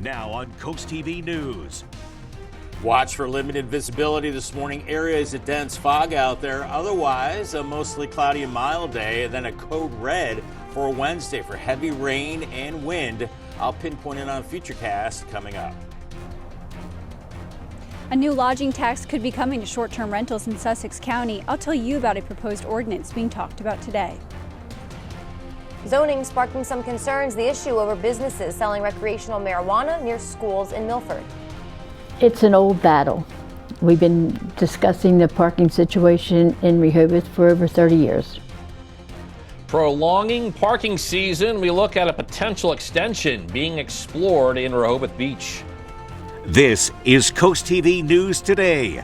Now on CoastTV News. Watch for limited visibility this morning. Areas of dense fog out there. Otherwise, a mostly cloudy and mild day. And then a code red for Wednesday for heavy rain and wind. I'll pinpoint it on Futurecast coming up. A new lodging tax could be coming to short-term rentals in Sussex County. I'll tell you about a proposed ordinance being talked about today. Zoning sparking some concerns, the issue over businesses selling recreational marijuana near schools in Milford. It's an old battle. We've been discussing the parking situation in Rehoboth for over 30 years. Prolonging parking season, we look at a potential extension being explored in Rehoboth Beach. This is CoastTV News Today.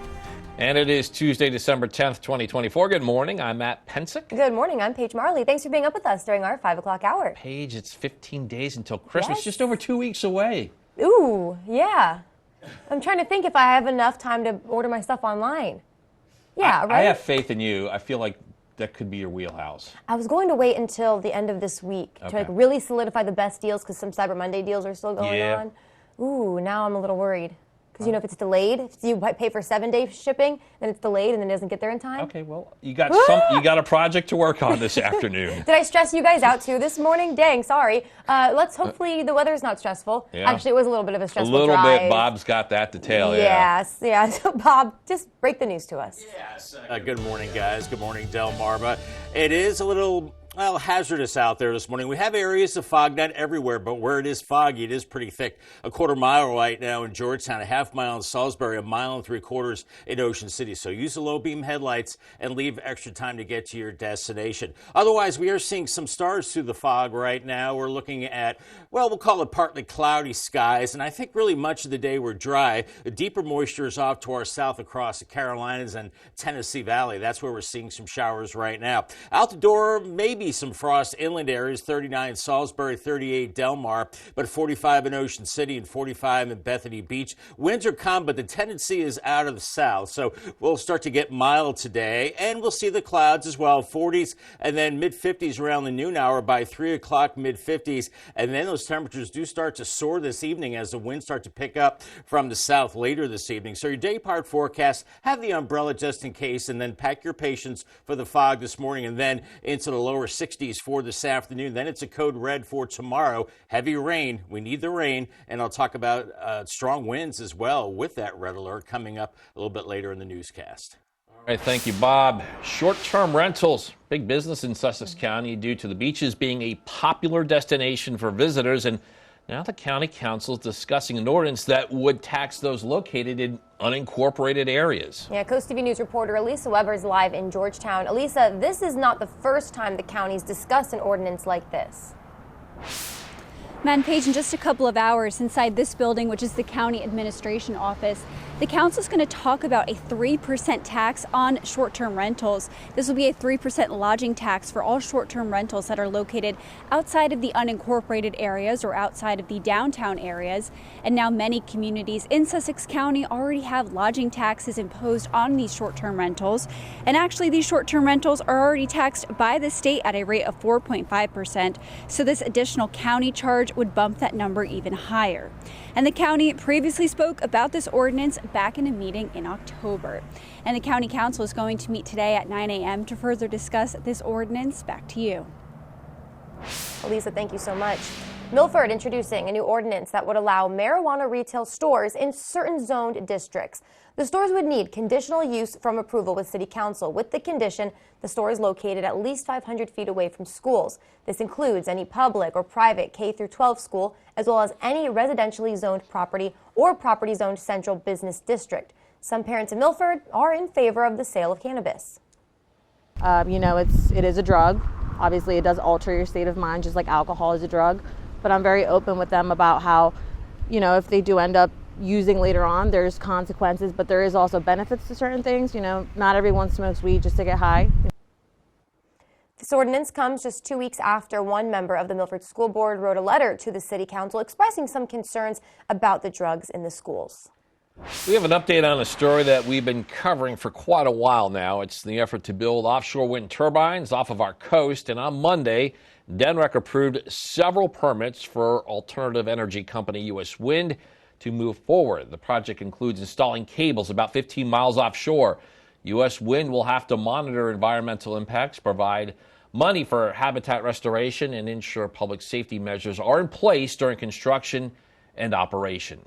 And it is Tuesday, December 10th, 2024. Good morning. I'm Matt Pensick. Good morning. I'm Paige Marley. Thanks for being up with us during our 5 o'clock hour. Paige, it's 15 days until Christmas, Yes. just over 2 weeks away. Ooh, yeah. I'm trying to think if I have enough time to order my stuff online. Yeah, right? I have faith in you. I feel like that could be your wheelhouse. I was going to wait until the end of this week to Okay. really solidify the best deals because some Cyber Monday deals are still going Yeah. on. Ooh, now I'm a little worried. Because, if it's delayed, if you pay for 7-day shipping, then it's delayed and then it doesn't get there in time. Okay, well, you got a project to work on this afternoon. Did I stress you guys out too this morning? Dang, sorry. Let's hopefully the weather's not stressful. Yeah. Actually, it was a little bit of a A stressful little drive. bit. Bob's got that detail. Yes, yeah. So Bob, just break the news to us. Yes. Good morning, guys. Good morning, Delmarva. It is a little hazardous out there this morning. We have areas of fog, not everywhere, but where it is foggy, it is pretty thick. A quarter mile right now in Georgetown, a half mile in Salisbury, 1.75 miles in Ocean City. So use the low beam headlights and leave extra time to get to your destination. Otherwise, we are seeing some stars through the fog right now. We're looking at, well, we'll call it partly cloudy skies. And I think really much of the day we're dry. The deeper moisture is off to our south across the Carolinas and Tennessee Valley. That's where we're seeing some showers right now. Out the door, maybe some frost inland areas, 39 Salisbury, 38 Delmar, but 45 in Ocean City and 45 in Bethany Beach. Winds are calm, but the tendency is out of the south, so we'll start to get mild today, and we'll see the clouds as well, 40s and then mid-50s around the noon hour. By 3 o'clock, mid-50s, and then those temperatures do start to soar this evening as the winds start to pick up from the south later this evening. So your day part forecast, have the umbrella just in case, and then pack your patience for the fog this morning and then into the lower 60s for this afternoon. Then it's a code red for tomorrow. Heavy rain. We need the rain. And I'll talk about strong winds as well with that red alert coming up a little bit later in the newscast. All right, thank you, Bob. Short-term rentals, big business in Sussex County due to the beaches being a popular destination for visitors. And now the county council is discussing an ordinance that would tax those located in unincorporated areas. Yeah, CoastTV News reporter Elisa Weber is live in Georgetown. Elisa, this is not the first time the county's discussed an ordinance like this. Matt and Paige, in just a couple of hours inside this building, which is the county administration office, the council is going to talk about a 3% tax on short-term rentals. This will be a 3% lodging tax for all short-term rentals that are located outside of the unincorporated areas or outside of the downtown areas. And now many communities in Sussex County already have lodging taxes imposed on these short-term rentals. And actually, these short-term rentals are already taxed by the state at a rate of 4.5%. So this additional county charge would bump that number even higher. And the county previously spoke about this ordinance back in a meeting in October. And the county council is going to meet today at 9 a.m. to further discuss this ordinance. Back to you. Elisa, thank you so much. Milford introducing a new ordinance that would allow marijuana retail stores in certain zoned districts. The stores would need conditional use from approval with City Council, with the condition the store is located at least 500 feet away from schools. This includes any public or private K-12 school, as well as any residentially zoned property or property zoned central business district. Some parents in Milford are in favor of the sale of cannabis. It is a drug. Obviously, it does alter your state of mind, just like alcohol is a drug. But I'm very open with them about how, if they do end up using later on, there's consequences, but there is also benefits to certain things. Not everyone smokes weed just to get high. This ordinance comes just 2 weeks after one member of the Milford School Board wrote a letter to the City Council expressing some concerns about the drugs in the schools. We have an update on a story that we've been covering for quite a while now. It's the effort to build offshore wind turbines off of our coast. And on Monday, Denmarva approved several permits for alternative energy company U.S. Wind to move forward. The project includes installing cables about 15 miles offshore. U.S. Wind will have to monitor environmental impacts, provide money for habitat restoration, and ensure public safety measures are in place during construction and operation.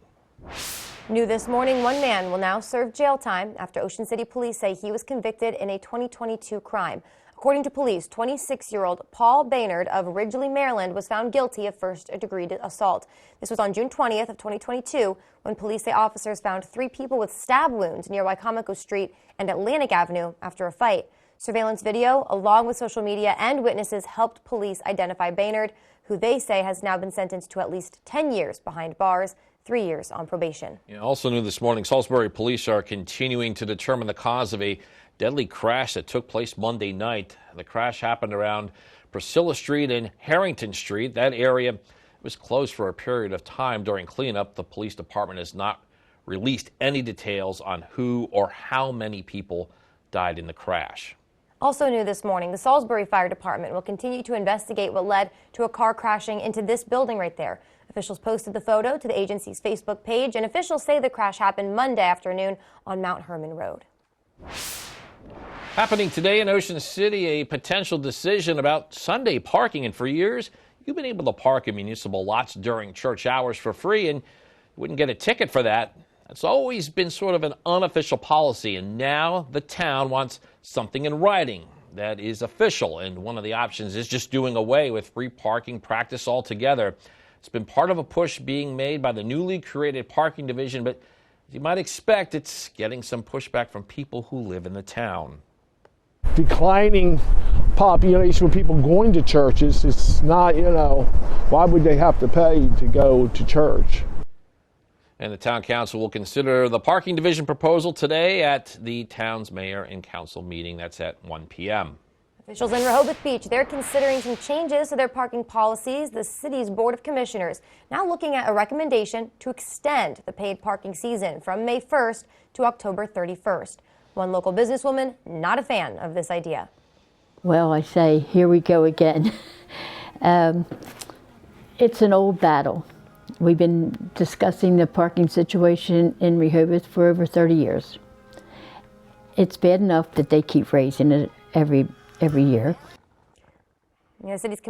New this morning, one man will now serve jail time after Ocean City police say he was convicted in a 2022 crime. According to police, 26-year-old Paul Baynard of Ridgely, Maryland, was found guilty of first-degree assault. This was on June 20th of 2022 when police say officers found 3 people with stab wounds near Wycomico Street and Atlantic Avenue after a fight. Surveillance video, along with social media and witnesses, helped police identify Baynard, who they say has now been sentenced to at least 10 years behind bars, 3 years on probation. Also new this morning, Salisbury police are continuing to determine the cause of a deadly crash that took place Monday night. The crash happened around Priscilla Street and Harrington Street. That area was closed for a period of time during cleanup. The police department has not released any details on who or how many people died in the crash. Also new this morning, the Salisbury Fire Department will continue to investigate what led to a car crashing into this building right there. Officials posted the photo to the agency's Facebook page, and officials say the crash happened Monday afternoon on Mount Herman Road. Happening today in Ocean City, a potential decision about Sunday parking. And for years, you've been able to park in municipal lots during church hours for free, and you wouldn't get a ticket for that. It's always been sort of an unofficial policy, and now the town wants something in writing that is official. And one of the options is just doing away with free parking practice altogether. It's been part of a push being made by the newly created parking division, but as you might expect, it's getting some pushback from people who live in the town. Declining population of people going to churches, it's not, why would they have to pay to go to church? And the town council will consider the parking division proposal today at the town's mayor and council meeting. That's at 1 p.m. Officials in Rehoboth Beach, they're considering some changes to their parking policies. The city's Board of Commissioners now looking at a recommendation to extend the paid parking season from May 1st to October 31st. One local businesswoman not a fan of this idea. Well, I say, here we go again. It's an old battle. We've been discussing the parking situation in Rehoboth for over 30 years. It's bad enough that they keep raising it every year. The city's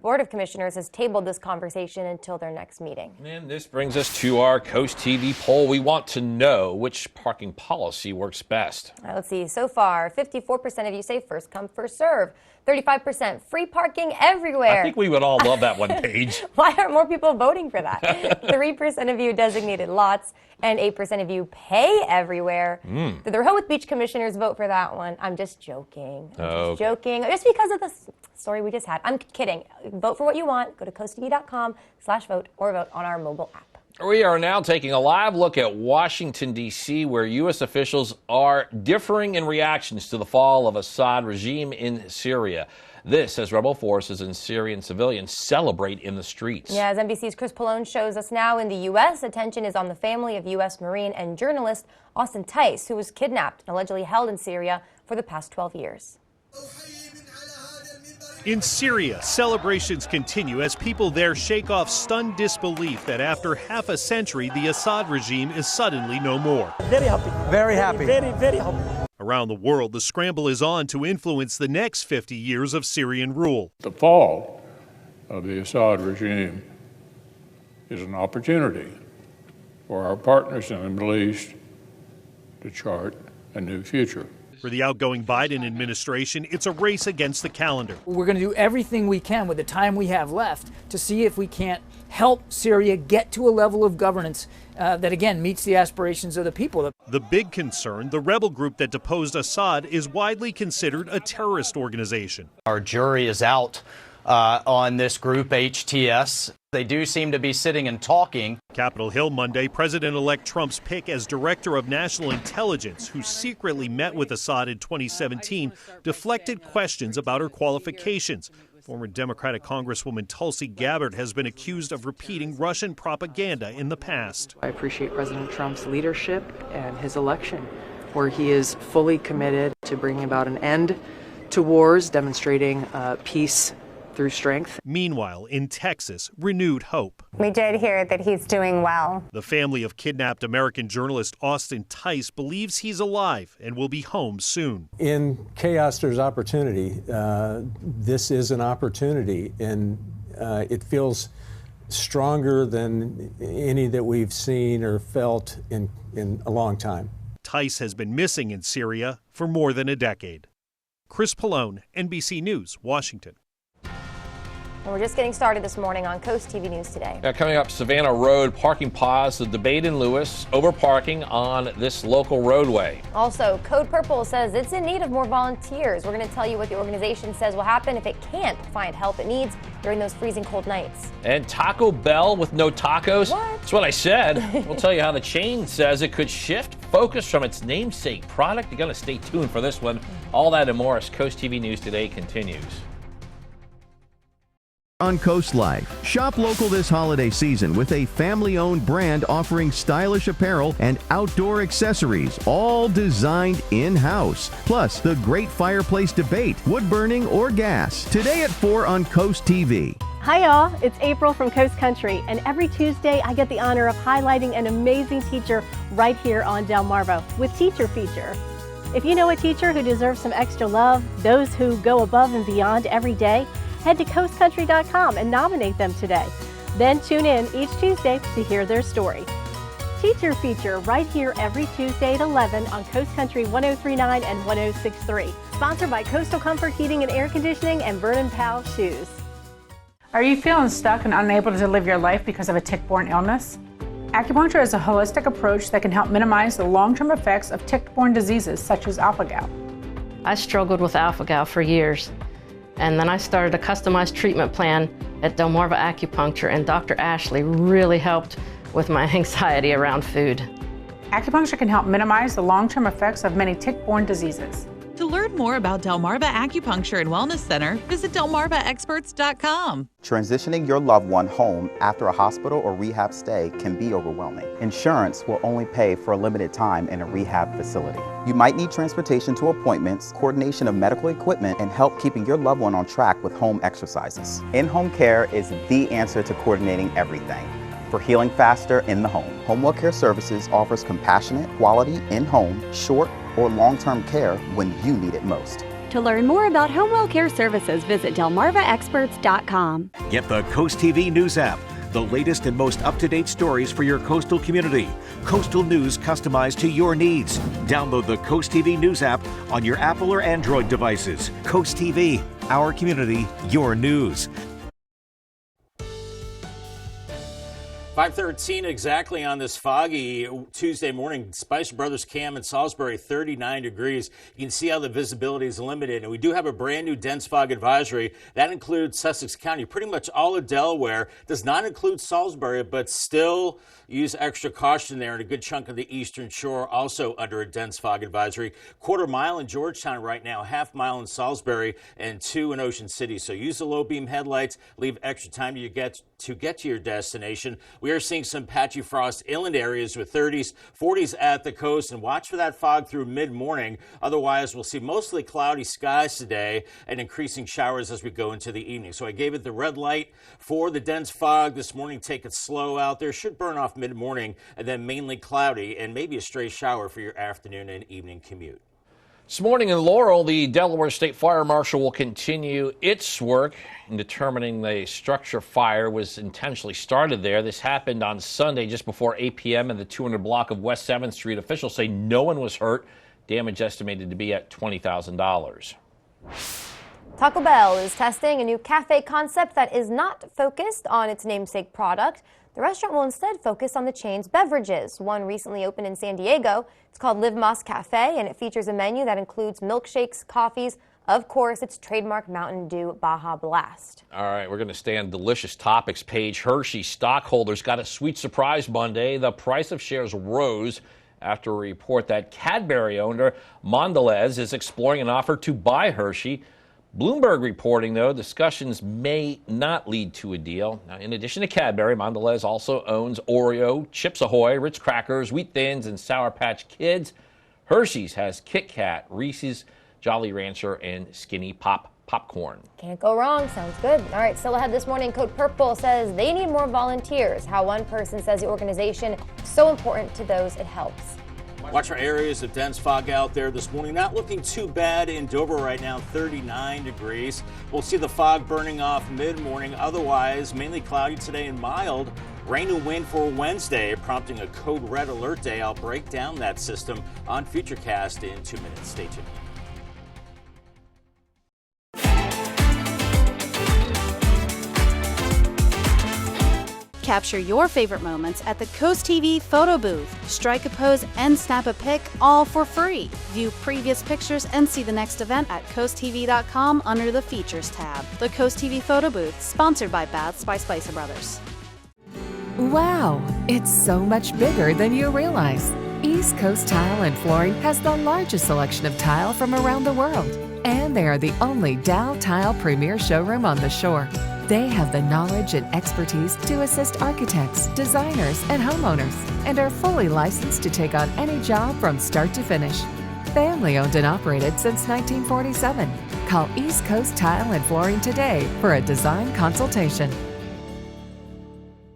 Board of Commissioners has tabled this conversation until their next meeting. And this brings us to our CoastTV poll. We want to know which parking policy works best. Let's see. So far, 54% of you say first come, first serve. 35% free parking everywhere. I think we would all love that one, Paige. Why aren't more people voting for that? 3% of you designated lots and 8% of you pay everywhere. Did the Rehoboth Beach Commissioners vote for that one? I'm just joking. Joking. Just because of the story we just had. I'm kidding. Vote for what you want. Go to coasttv.com/vote or vote on our mobile app. We are now taking a live look at Washington, D.C., where U.S. officials are differing in reactions to the fall of Assad regime in Syria. This as rebel forces and Syrian civilians celebrate in the streets. Yeah, as NBC's Chris Pallone shows us now in the U.S., attention is on the family of U.S. Marine and journalist Austin Tice, who was kidnapped and allegedly held in Syria for the past 12 years. In Syria, celebrations continue as people there shake off stunned disbelief that after half a century, the Assad regime is suddenly no more. Very happy. Very happy. Very happy. Around the world, the scramble is on to influence the next 50 years of Syrian rule. The fall of the Assad regime is an opportunity for our partners in the Middle East to chart a new future. For the outgoing Biden administration, it's a race against the calendar. We're going to do everything we can with the time we have left to see if we can't help Syria get to a level of governance that, again, meets the aspirations of the people. The big concern, the rebel group that deposed Assad is widely considered a terrorist organization. Our jury is out on this group, HTS. They do seem to be sitting and talking. Capitol Hill Monday, President-elect Trump's pick as Director of National Intelligence, who secretly met with Assad in 2017, deflected questions about her qualifications. Former Democratic Congresswoman Tulsi Gabbard has been accused of repeating Russian propaganda in the past. I appreciate President Trump's leadership and his election, where he is fully committed to bringing about an end to wars, demonstrating peace through strength. Meanwhile, in Texas, renewed hope. We did hear that he's doing well. The family of kidnapped American journalist Austin Tice believes he's alive and will be home soon. In chaos, there's opportunity. This is an opportunity, and it feels stronger than any that we've seen or felt in a long time. Tice has been missing in Syria for more than a decade. Chris Pallone, NBC News, Washington. And we're just getting started this morning on Coast TV News Today. Coming up, Savannah Road parking pause, the debate in Lewis over parking on this local roadway. Also, Code Purple says it's in need of more volunteers. We're going to tell you what the organization says will happen if it can't find help it needs during those freezing cold nights. And Taco Bell with no tacos? What? That's what I said. We'll tell you how the chain says it could shift focus from its namesake product. You're going to stay tuned for this one. All that and more as Coast TV News Today continues. On Coast Life, shop local this holiday season with a family-owned brand offering stylish apparel and outdoor accessories, all designed in-house. Plus, the great fireplace debate, wood burning or gas. Today at 4 on Coast TV. Hi y'all, it's April from Coast Country, and every Tuesday I get the honor of highlighting an amazing teacher right here on Delmarva with Teacher Feature. If you know a teacher who deserves some extra love, those who go above and beyond every day, head to coastcountry.com and nominate them today. Then tune in each Tuesday to hear their story. Teacher Feature right here every Tuesday at 11 on Coast Country 103.9 and 106.3. Sponsored by Coastal Comfort Heating and Air Conditioning and Vernon Powell Shoes. Are you feeling stuck and unable to live your life because of a tick-borne illness? Acupuncture is a holistic approach that can help minimize the long-term effects of tick-borne diseases such as alpha-gal. I struggled with alpha-gal for years. And then I started a customized treatment plan at Delmarva Acupuncture, and Dr. Ashley really helped with my anxiety around food. Acupuncture can help minimize the long-term effects of many tick-borne diseases. To learn more about Delmarva Acupuncture and Wellness Center, visit delmarvaexperts.com. Transitioning your loved one home after a hospital or rehab stay can be overwhelming. Insurance will only pay for a limited time in a rehab facility. You might need transportation to appointments, coordination of medical equipment, and help keeping your loved one on track with home exercises. In-home care is the answer to coordinating everything. For healing faster in the home, Home Care Services offers compassionate, quality, in-home, short, or long-term care when you need it most. To learn more about Home Care Services, visit delmarvaexperts.com. Get the Coast TV News app, the latest and most up-to-date stories for your coastal community. Coastal news customized to your needs. Download the Coast TV News app on your Apple or Android devices. Coast TV, our community, your news. 5:13 exactly on this foggy Tuesday morning. Spicer Brothers Cam in Salisbury, 39 degrees. You can see how the visibility is limited. And we do have a brand new dense fog advisory. That includes Sussex County, pretty much all of Delaware. Does not include Salisbury, but still use extra caution there. And a good chunk of the eastern shore also under a dense fog advisory. Quarter mile in Georgetown right now, half mile in Salisbury, and 2 in Ocean City. So use the low beam headlights. Leave extra time to get to your destination. We are seeing some patchy frost inland areas with 30s, 40s at the coast, and watch for that fog through mid-morning. Otherwise, we'll see mostly cloudy skies today and increasing showers as we go into the evening. So I gave it the red light for the dense fog this morning. Take it slow out there. Should burn off mid-morning and then mainly cloudy and maybe a stray shower for your afternoon and evening commute. This morning in Laurel, the Delaware State Fire Marshal will continue its work in determining the structure fire was intentionally started there. This happened on Sunday just before 8 p.m. in the 200 block of West 7th Street. Officials say no one was hurt. Damage estimated to be at $20,000. Taco Bell is testing a new cafe concept that is not focused on its namesake product. The restaurant will instead focus on the chain's beverages. One recently opened in San Diego. It's called Live Más Cafe, and it features a menu that includes milkshakes, coffees, of course, its trademark Mountain Dew Baja Blast. All right, we're going to stay on delicious topics page. Hershey stockholders got a sweet surprise Monday. The price of shares rose after a report that Cadbury owner Mondelez is exploring an offer to buy Hershey. Bloomberg reporting, though, discussions may not lead to a deal. Now, in addition to Cadbury, Mondelez also owns Oreo, Chips Ahoy, Ritz Crackers, Wheat Thins, and Sour Patch Kids. Hershey's has Kit Kat, Reese's, Jolly Rancher, and Skinny Pop popcorn. Can't go wrong. Sounds good. All right, still ahead this morning, Code Purple says they need more volunteers. How one person says the organization is so important to those it helps. Watch for areas of dense fog out there this morning. Not looking too bad in Dover right now, 39 degrees. We'll see the fog burning off mid-morning. Otherwise, mainly cloudy today and mild. Rain and wind for Wednesday, prompting a code red alert day. I'll break down that system on Futurecast in 2 minutes. Stay tuned. Capture your favorite moments at the CoastTV photo booth. Strike a pose and snap a pic, all for free. View previous pictures and see the next event at coasttv.com under the Features tab. The CoastTV photo booth, sponsored by Baths by Spicer Brothers. Wow, it's so much bigger than you realize. East Coast Tile and Flooring has the largest selection of tile from around the world. And they are the only Dow Tile Premier showroom on the shore. They have the knowledge and expertise to assist architects, designers, and homeowners, and are fully licensed to take on any job from start to finish. Family owned and operated since 1947. Call East Coast Tile and Flooring today for a design consultation.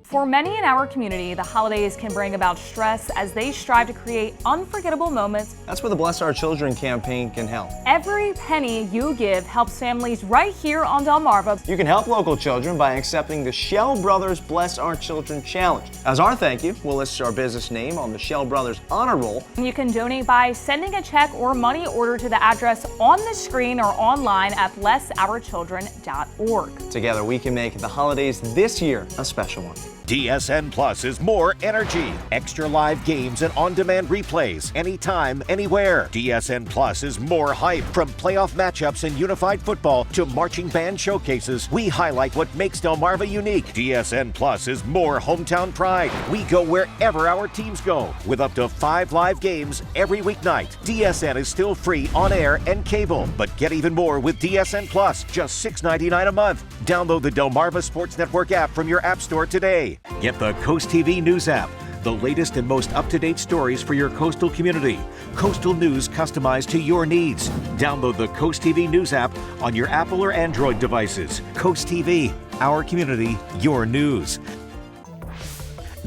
For many in our community, the holidays can bring about stress as they strive to create unforgettable moments. That's where the Bless Our Children campaign can help. Every penny you give helps families right here on Delmarva. You can help local children by accepting the Shell Brothers Bless Our Children Challenge. As our thank you, we'll list our business name on the Shell Brothers Honor Roll. You can donate by sending a check or money order to the address on the screen or online at blessourchildren.org. Together we can make the holidays this year a special one. DSN Plus is more energy, extra live games and on-demand replays, anytime, anywhere. DSN Plus is more hype. From playoff matchups in unified football to marching band showcases, we highlight what makes Delmarva unique. DSN Plus is more hometown pride. We go wherever our teams go, with up to 5 live games every weeknight. DSN is still free on air and cable, but get even more with DSN Plus, just $6.99 a month. Download the Delmarva Sports Network app from your app store today. Get the CoastTV News app, the latest and most up-to-date stories for your coastal community. Coastal news customized to your needs. Download the CoastTV News app on your Apple or Android devices. CoastTV, our community, your news.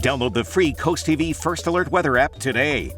Download the free CoastTV First Alert weather app today.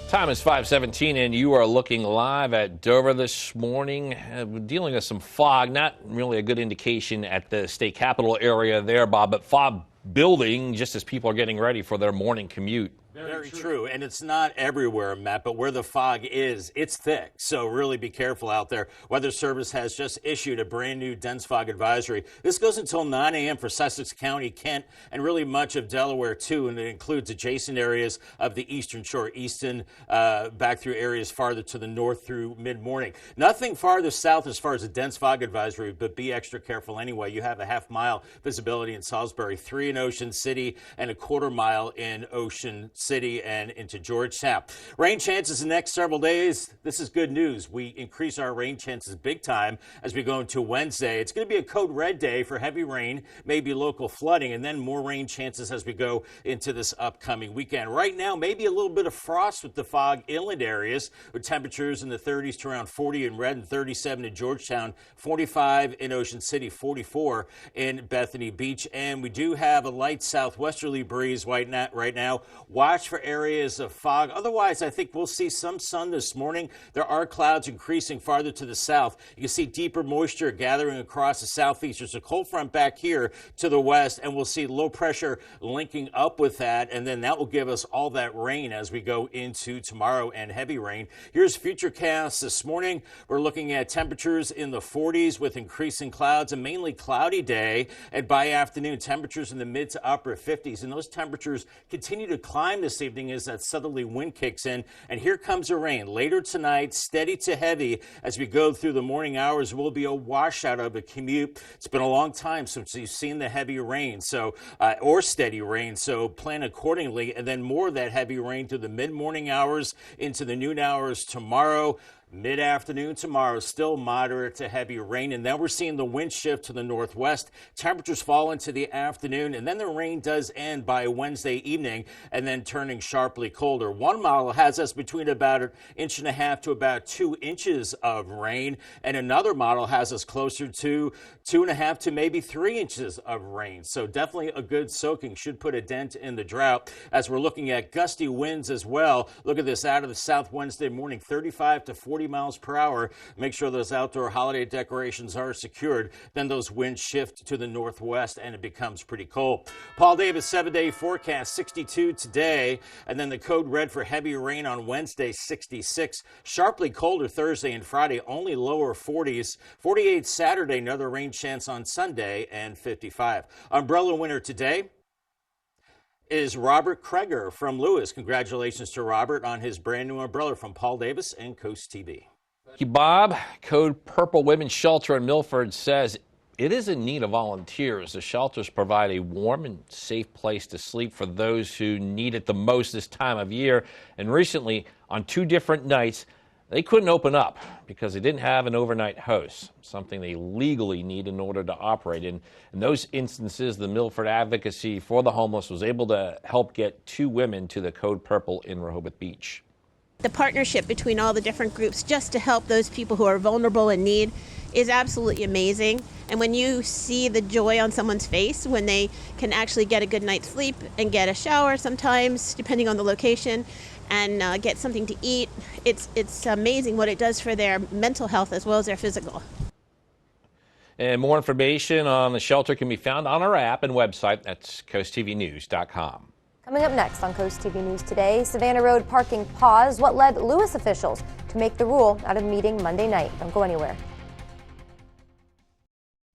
Time is 5:17 and you are looking live at Dover this morning. We're dealing with some fog, not really a good indication at the state capitol area there, Bob, but fog building just as people are getting ready for their morning commute. Very true. And it's not everywhere, Matt, but where the fog is, it's thick. So really be careful out there. Weather Service has just issued a brand new dense fog advisory. This goes until 9 a.m. for Sussex County, Kent, and really much of Delaware, too. And it includes adjacent areas of the eastern shore, Easton, back through areas farther to the north through mid-morning. Nothing farther south as far as a dense fog advisory, but be extra careful anyway. You have a half-mile visibility in Salisbury, 3 in Ocean City, and a quarter-mile in Ocean City and into Georgetown. Rain chances the next several days. This is good news. We increase our rain chances big time as we go into Wednesday. It's going to be a code red day for heavy rain, maybe local flooding, and then more rain chances as we go into this upcoming weekend. Right now, maybe a little bit of frost with the fog inland areas, with temperatures in the 30s to around 40 in Red and 37 in Georgetown, 45 in Ocean City, 44 in Bethany Beach. And we do have a light southwesterly breeze right now. Watch for areas of fog. Otherwise, I think we'll see some sun this morning. There are clouds increasing farther to the south. You can see deeper moisture gathering across the southeast. There's a cold front back here to the west, and we'll see low pressure linking up with that, and then that will give us all that rain as we go into tomorrow and heavy rain. Here's Futurecast this morning. We're looking at temperatures in the 40s with increasing clouds, a mainly cloudy day, and by afternoon, temperatures in the mid to upper 50s, and those temperatures continue to climb this evening as that southerly wind kicks in. And here comes the rain later tonight, steady to heavy as we go through the morning hours. Will be a washout of a commute. It's been a long time since you've seen the heavy rain, or steady rain, so plan accordingly. And then more of that heavy rain through the mid-morning hours into the noon hours tomorrow. Mid-afternoon tomorrow, still moderate to heavy rain, and then we're seeing the wind shift to the northwest. Temperatures fall into the afternoon, and then the rain does end by Wednesday evening, and then turning sharply colder. One model has us between about 1.5 inches to about 2 inches of rain, and another model has us closer to 2.5 to maybe 3 inches of rain. So definitely a good soaking, should put a dent in the drought. As we're looking at gusty winds as well, look at this out of the south Wednesday morning, 35 to 40 miles per hour. Make sure those outdoor holiday decorations are secured. Then those winds shift to the northwest and it becomes pretty cold. Paul Davis 7-day forecast, 62 today, and then the code red for heavy rain on Wednesday, 66. Sharply colder Thursday and Friday, only lower 40s. 48 Saturday, another rain chance on Sunday, and 55. Umbrella winner today is Robert Kreger from Lewis. Congratulations to Robert on his brand new umbrella from Paul Davis and Coast TV. Thank you, Bob. Code Purple Women's Shelter in Milford says it is in need of volunteers. The shelters provide a warm and safe place to sleep for those who need it the most this time of year. And recently, on 2 different nights, they couldn't open up because they didn't have an overnight host, something they legally need in order to operate. In those instances, the Milford Advocacy for the Homeless was able to help get 2 women to the Code Purple in Rehoboth Beach. The partnership between all the different groups just to help those people who are vulnerable in need is absolutely amazing. And when you see the joy on someone's face when they can actually get a good night's sleep and get a shower sometimes, depending on the location, and get something to eat, it's amazing what it does for their mental health as well as their physical. And more information on the shelter can be found on our app and website. That's coasttvnews.com. Coming up next on Coast TV News today, Savannah Road parking pause. What led Lewis officials to make the rule out of meeting Monday night? Don't go anywhere.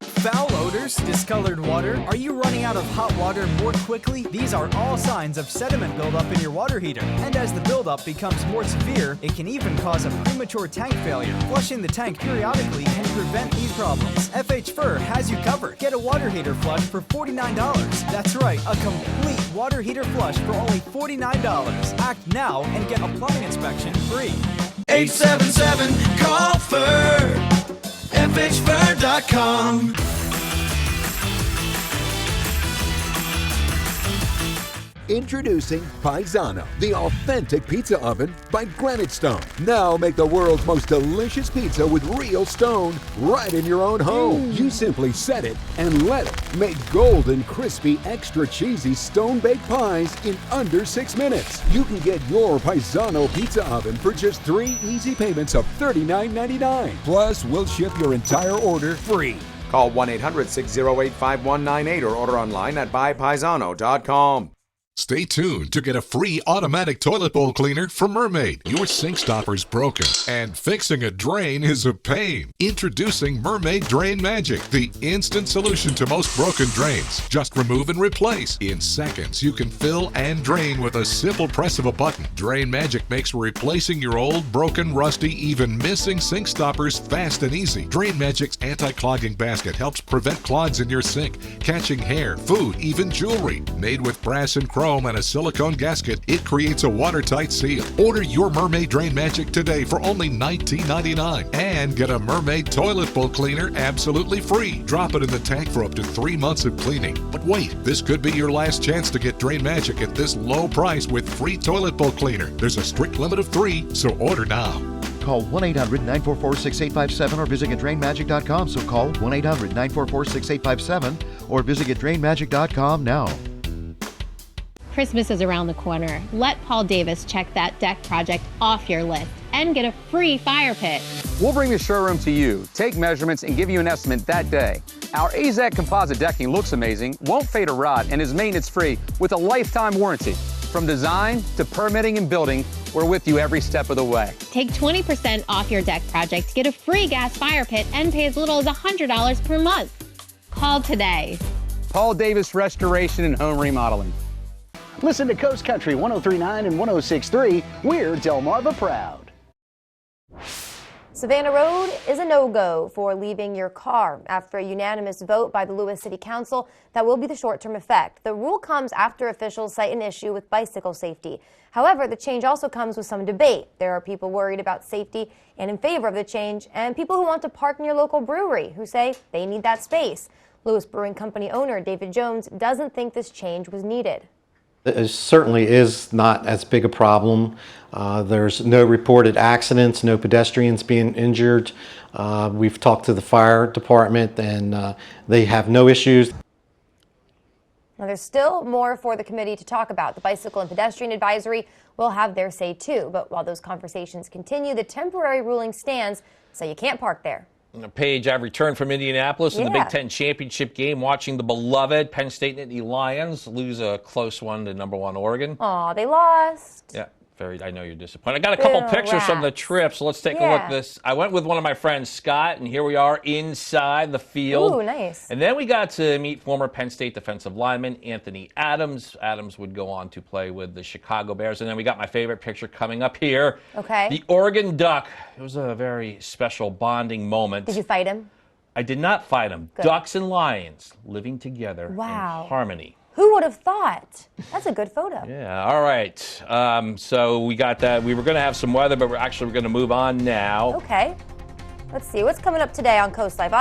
Foul odors, discolored water. Are you running out of hot water more quickly? These are all signs of sediment buildup in your water heater. And as the buildup becomes more severe, it can even cause a premature tank failure. Flushing the tank periodically can prevent these problems. FH Fur has you covered. Get a water heater flush for $49. That's right, a complete water heater flush for only $49. Act now and get a plumbing inspection free. 877-CALL-FUR. FHFur.com. Introducing Paisano, the authentic pizza oven by Granite Stone. Now make the world's most delicious pizza with real stone right in your own home. You simply set it and let it make golden, crispy, extra cheesy stone-baked pies in under 6 minutes. You can get your Paisano pizza oven for just 3 easy payments of $39.99. Plus, we'll ship your entire order free. Call 1-800-608-5198 or order online at buypaisano.com. Stay tuned to get a free automatic toilet bowl cleaner from Mermaid. Your sink stopper's broken, and fixing a drain is a pain. Introducing Mermaid Drain Magic, the instant solution to most broken drains. Just remove and replace. In seconds, you can fill and drain with a simple press of a button. Drain Magic makes replacing your old, broken, rusty, even missing sink stoppers fast and easy. Drain Magic's anti-clogging basket helps prevent clogs in your sink, catching hair, food, even jewelry. Made with brass and chrome and a silicone gasket, it creates a watertight seal. Order your Mermaid Drain Magic today for only $19.99 and get a Mermaid toilet bowl cleaner absolutely free. Drop it in the tank for up to 3 months of cleaning. But wait, this could be your last chance to get Drain Magic at this low price with free toilet bowl cleaner. There's a strict limit of 3, so order now. Call 1-800-944-6857 or visit GetDrainMagic.com. So call 1-800-944-6857 or visit GetDrainMagic.com now. Christmas is around the corner. Let Paul Davis check that deck project off your list and get a free fire pit. We'll bring the showroom to you, take measurements, and give you an estimate that day. Our AZEC composite decking looks amazing, won't fade or rot, and is maintenance-free with a lifetime warranty. From design to permitting and building, we're with you every step of the way. Take 20% off your deck project, get a free gas fire pit, and pay as little as $100 per month. Call today. Paul Davis Restoration and Home Remodeling. Listen to Coast Country 103.9 and 106.3. We're Delmarva proud. Savannah Road is a no-go for leaving your car. After a unanimous vote by the Lewis City Council, that will be the short-term effect. The rule comes after officials cite an issue with bicycle safety. However, the change also comes with some debate. There are people worried about safety and in favor of the change, and people who want to park near local brewery who say they need that space. Lewis Brewing Company owner David Jones doesn't think this change was needed. It certainly is not as big a problem. There's no reported accidents, no pedestrians being injured. We've talked to the fire department and they have no issues. Now, there's still more for the committee to talk about. The Bicycle and Pedestrian Advisory will have their say too. But while those conversations continue, the temporary ruling stands, so you can't park there. Paige, I've returned from Indianapolis in the Big Ten championship game, watching the beloved Penn State Nittany Lions lose a close one to #1 Oregon. Aw, they lost. Yeah, I know you're disappointed. I got a couple pictures from the trip, so let's take a look at this. I went with one of my friends, Scott, and here we are inside the field. Ooh, nice. And then we got to meet former Penn State defensive lineman Anthony Adams. Adams would go on to play with the Chicago Bears. And then we got my favorite picture coming up here. Okay. The Oregon Duck. It was a very special bonding moment. Did you fight him? I did not fight him. Good. Ducks and lions living together in harmony. Who would have thought? That's a good photo. Yeah, all right. So we got that. We were going to have some weather, but we're going to move on now. Okay. Let's see. What's coming up today on Coast Life?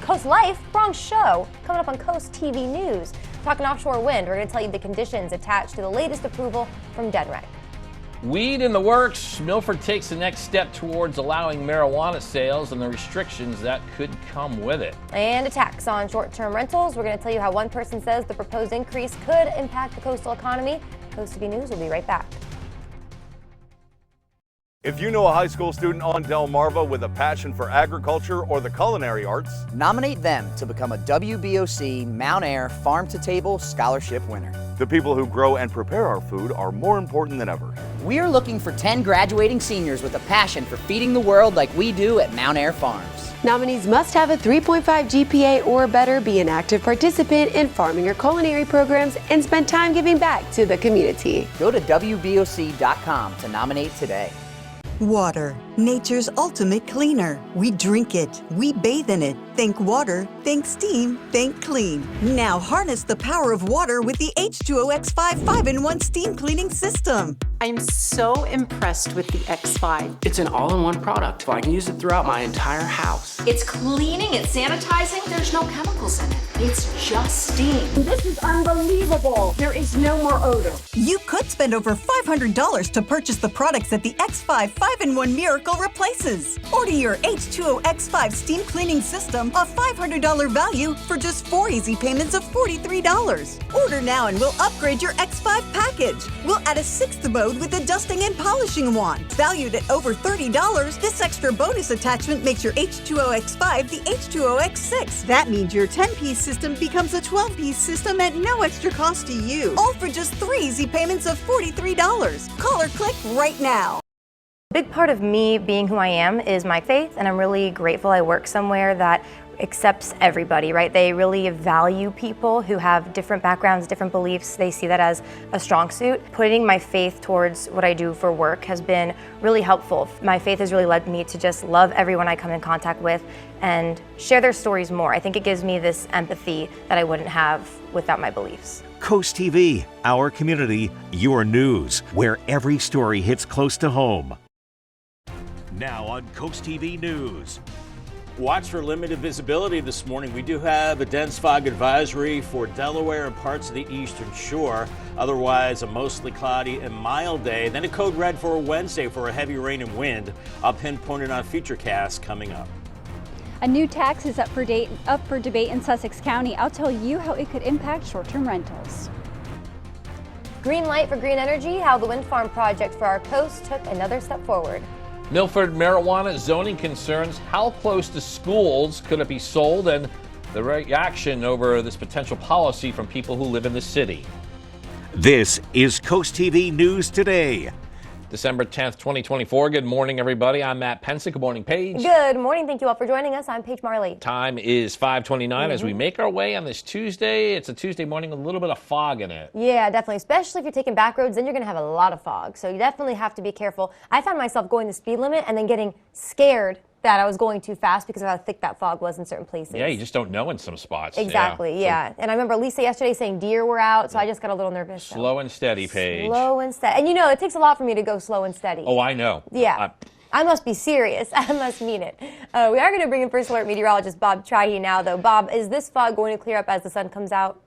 Coast Life? Wrong show. Coming up on Coast TV News. Talking offshore wind. We're going to tell you the conditions attached to the latest approval from DENREC. Weed in the works. Milford takes the next step towards allowing marijuana sales and the restrictions that could come with it. And a tax on short-term rentals. We're going to tell you how one person says the proposed increase could impact the coastal economy. Coast TV News will be right back. If you know a high school student on Delmarva with a passion for agriculture or the culinary arts, nominate them to become a WBOC Mount Air Farm to Table Scholarship winner. The people who grow and prepare our food are more important than ever. We are looking for 10 graduating seniors with a passion for feeding the world like we do at Mount Air Farms. Nominees must have a 3.5 GPA or better, be an active participant in farming or culinary programs, and spend time giving back to the community. Go to WBOC.com to nominate today. Water, nature's ultimate cleaner. We drink it, we bathe in it. Think water, think steam, think clean. Now harness the power of water with the H2O X5 5-in-1 steam cleaning system. I'm so impressed with the X5. It's an all-in-one product, so I can use it throughout my entire house. It's cleaning, it's sanitizing, there's no chemicals in it. It's just steam. This is unbelievable. There is no more odor. You could spend over $500 to purchase the products that the X5 5-in-1 Miracle replaces. Order your H2O X5 steam cleaning system, a $500 value, for just 4 easy payments of $43. Order now and we'll upgrade your X5 package. We'll add a 6th mode with a dusting and polishing wand. Valued at over $30, this extra bonus attachment makes your H2O X5 the H2O X6. That means your 10-piece system becomes a 12-piece system at no extra cost to you. All for just 3 easy payments of $43. Call or click right now. A big part of me being who I am is my faith, and I'm really grateful I work somewhere that accepts everybody, right? They really value people who have different backgrounds, different beliefs. They see that as a strong suit. Putting my faith towards what I do for work has been really helpful. My faith has really led me to just love everyone I come in contact with and share their stories more. I think it gives me this empathy that I wouldn't have without my beliefs. Coast TV, our community, your news, where every story hits close to home. Now on Coast TV News. Watch for limited visibility this morning. We do have a dense fog advisory for Delaware and parts of the eastern shore. Otherwise, a mostly cloudy and mild day. Then a code red for Wednesday for a heavy rain and wind. I'll pinpoint it on Futurecast coming up. A new tax is up for debate in Sussex County. I'll tell you how it could impact short-term rentals. Green light for green energy, how the wind farm project for our coast took another step forward. Milford marijuana zoning concerns. How close to schools could it be sold, and the reaction over this potential policy from people who live in the city. This is Coast TV News Today. December 10th, 2024. Good morning, everybody. I'm Matt Pensick. Good morning, Paige. Good morning. Thank you all for joining us. I'm Paige Marley. Time is 5:29 as we make our way on this Tuesday. It's a Tuesday morning, a little bit of fog in it. Yeah, definitely. Especially if you're taking back roads, then you're going to have a lot of fog. So you definitely have to be careful. I found myself going the speed limit and then getting scared that I was going too fast because of how thick that fog was in certain places. Yeah, you just don't know in some spots. Exactly, yeah. And I remember Lisa yesterday saying deer were out, so I just got a little nervous. Slow and steady, Paige. Slow and steady. And you know, it takes a lot for me to go slow and steady. Oh, I know. Yeah. I must be serious. I must mean it. We are going to bring in First Alert meteorologist Bob Trihey now, though. Bob, is this fog going to clear up as the sun comes out?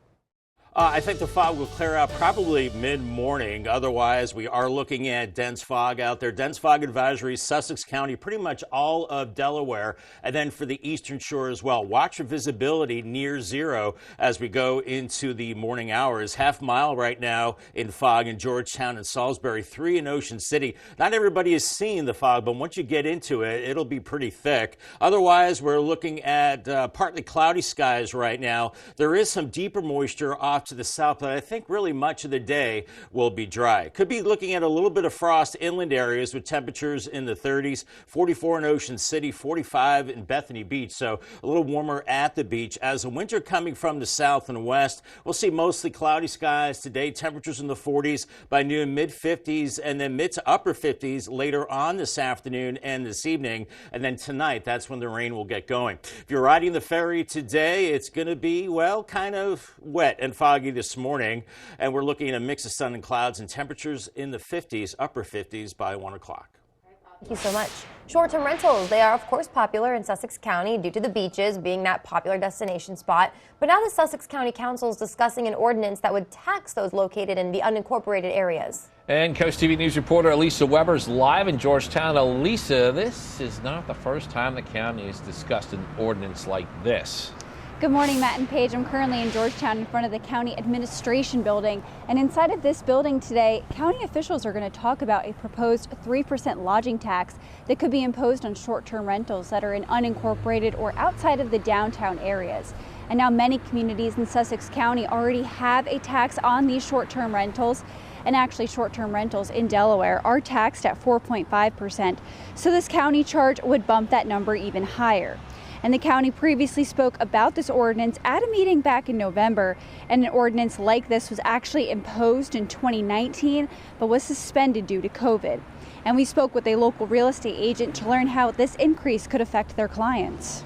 I think the fog will clear out probably mid-morning. Otherwise, we are looking at dense fog out there. Dense fog advisory, Sussex County, pretty much all of Delaware, and then for the eastern shore as well. Watch for visibility near zero as we go into the morning hours. Half mile right now in fog in Georgetown and Salisbury, 3 in Ocean City. Not everybody is seeing the fog, but once you get into it, it'll be pretty thick. Otherwise, we're looking at partly cloudy skies right now. There is some deeper moisture off to the south, but I think really much of the day will be dry. Could be looking at a little bit of frost inland areas with temperatures in the 30s, 44 in Ocean City, 45 in Bethany Beach, so a little warmer at the beach. As the winter coming from the south and west, we'll see mostly cloudy skies today, temperatures in the 40s by noon, mid-50s, and then mid to upper 50s later on this afternoon and this evening, and then tonight, that's when the rain will get going. If you're riding the ferry today, it's going to be, well, kind of wet and foggy this morning, and we're looking at a mix of sun and clouds and temperatures in the 50s, upper 50s by 1 o'clock. Thank you so much. Short-term rentals, they are of course popular in Sussex County due to the beaches being that popular destination spot. But now the Sussex County Council is discussing an ordinance that would tax those located in the unincorporated areas. And CoastTV News reporter Elisa Weber's live in Georgetown. Elisa, this is not the first time the county has discussed an ordinance like this. Good morning, Matt and Paige. I'm currently in Georgetown in front of the county administration building. And inside of this building today, county officials are going to talk about a proposed 3% lodging tax that could be imposed on short-term rentals that are in unincorporated or outside of the downtown areas. And now many communities in Sussex County already have a tax on these short-term rentals. And actually, short-term rentals in Delaware are taxed at 4.5%. So this county charge would bump that number even higher. And the county previously spoke about this ordinance at a meeting back in November. And an ordinance like this was actually imposed in 2019, but was suspended due to COVID. And we spoke with a local real estate agent to learn how this increase could affect their clients.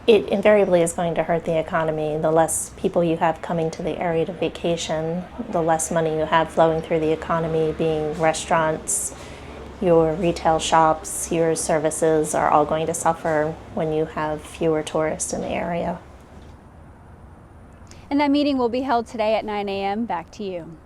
It invariably is going to hurt the economy. The less people you have coming to the area to vacation, the less money you have flowing through the economy, being restaurants, your retail shops, your services are all going to suffer when you have fewer tourists in the area. And that meeting will be held today at 9 a.m. Back to you.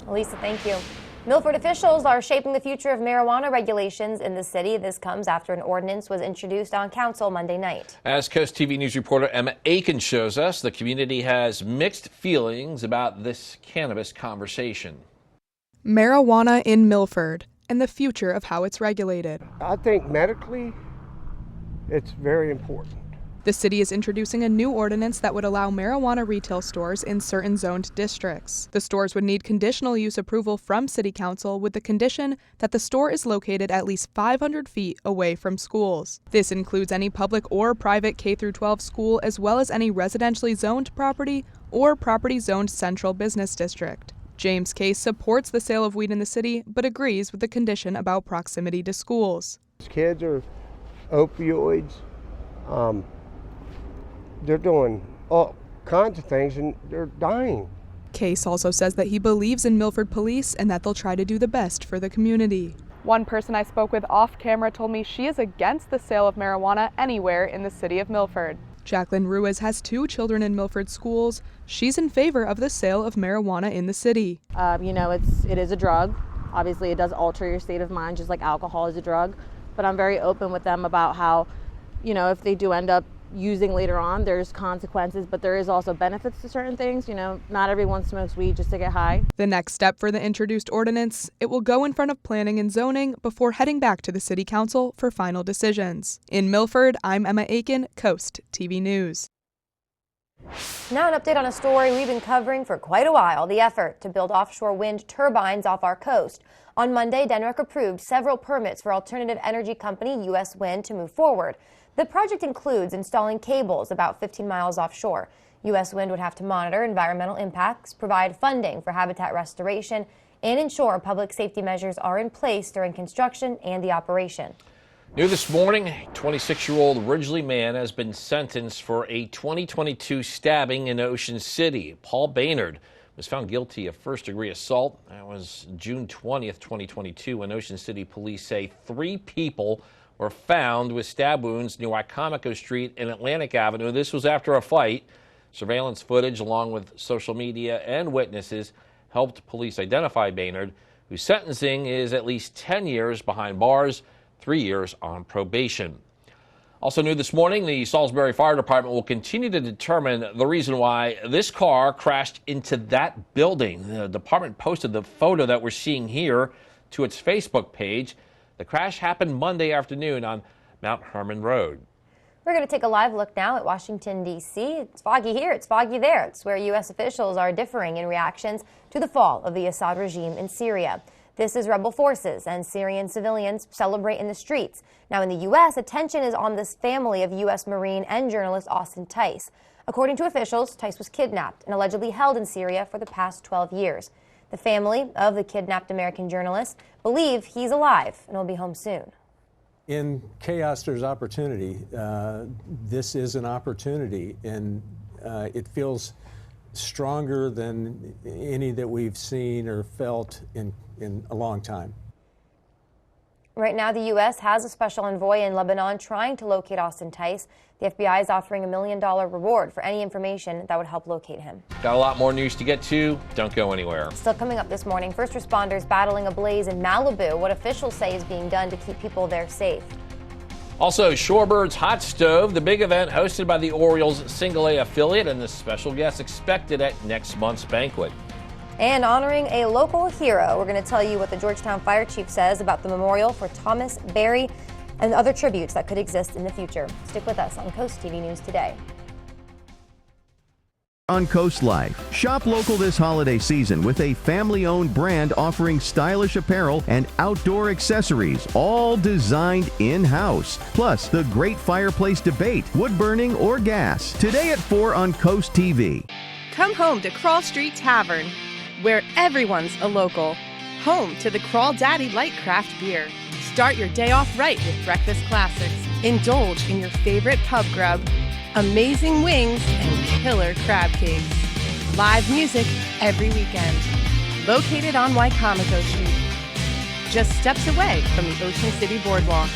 Lisa, thank you. Milford officials are shaping the future of marijuana regulations in the city. This comes after an ordinance was introduced on council Monday night. As CoastTV News reporter Emma Aiken shows us, the community has mixed feelings about this cannabis conversation. Marijuana in Milford and the future of how it's regulated. I think medically, it's very important. The city is introducing a new ordinance that would allow marijuana retail stores in certain zoned districts. The stores would need conditional use approval from City Council with the condition that the store is located at least 500 feet away from schools. This includes any public or private K-12 school, as well as any residentially zoned property or property zoned central business district. James Case supports the sale of weed in the city, but agrees with the condition about proximity to schools. Kids are opioids. They're doing all kinds of things and they're dying. Case also says that he believes in Milford police and that they'll try to do the best for the community. One person I spoke with off camera told me she is against the sale of marijuana anywhere in the city of Milford. Jacqueline Ruiz has 2 children in Milford schools. She's in favor of the sale of marijuana in the city. You know, it is a drug. Obviously, it does alter your state of mind, just like alcohol is a drug. But I'm very open with them about how, you know, if they do end up using later on, there's consequences, but there is also benefits to certain things. You know, not everyone smokes weed just to get high. The next step for the introduced ordinance, it will go in front of planning and zoning before heading back to the City Council for final decisions. In Milford, I'm Emma Aiken, Coast TV News. Now an update on a story we've been covering for quite a while, the effort to build offshore wind turbines off our coast. On Monday, Denmark approved several permits for alternative energy company U.S. Wind to move forward. The project includes installing cables about 15 miles offshore. U.S. Wind would have to monitor environmental impacts, provide funding for habitat restoration, and ensure public safety measures are in place during construction and the operation. New this morning, a 26-year-old Ridgely man has been sentenced for a 2022 stabbing in Ocean City. Paul Baynard was found guilty of first-degree assault. That was June 20th, 2022, when Ocean City police say 3 people were found with stab wounds near Wycomico Street and Atlantic Avenue. This was after a fight. Surveillance footage, along with social media and witnesses, helped police identify Baynard, whose sentencing is at least 10 years behind bars, 3 years on probation. Also new this morning, the Salisbury Fire Department will continue to determine the reason why this car crashed into that building. The department posted the photo that we're seeing here to its Facebook page. The crash happened Monday afternoon on Mount Herman Road. We're going to take a live look now at Washington, D.C. It's foggy here, it's foggy there. It's where U.S. officials are differing in reactions to the fall of the Assad regime in Syria. This is rebel forces and Syrian civilians celebrate in the streets. Now in the U.S., attention is on this family of U.S. Marine and journalist Austin Tice. According to officials, Tice was kidnapped and allegedly held in Syria for the past 12 years. The family of the kidnapped American journalist believe he's alive and will be home soon. In chaos, there's opportunity. This is an opportunity, and it feels stronger than any that we've seen or felt in a long time. Right now, the U.S. has a special envoy in Lebanon trying to locate Austin Tice. The FBI is offering $1 million reward for any information that would help locate him. Got a lot more news to get to. Don't go anywhere. Still coming up this morning, first responders battling a blaze in Malibu. What officials say is being done to keep people there safe. Also, Shorebirds Hot Stove, the big event hosted by the Orioles Single A affiliate, and the special guest expected at next month's banquet. And honoring a local hero, we're going to tell you what the Georgetown Fire Chief says about the memorial for Thomas Berry and other tributes that could exist in the future. Stick with us on Coast TV News Today. On Coast Life, shop local this holiday season with a family-owned brand offering stylish apparel and outdoor accessories, all designed in-house. Plus, the great fireplace debate, wood burning or gas. Today at 4 on Coast TV. Come home to Crawl Street Tavern, where everyone's a local. Home to the Crawl Daddy Light Craft Beer. Start your day off right with breakfast classics. Indulge in your favorite pub grub, amazing wings, and killer crab cakes. Live music every weekend. Located on Wycomico Street, just steps away from the Ocean City Boardwalk.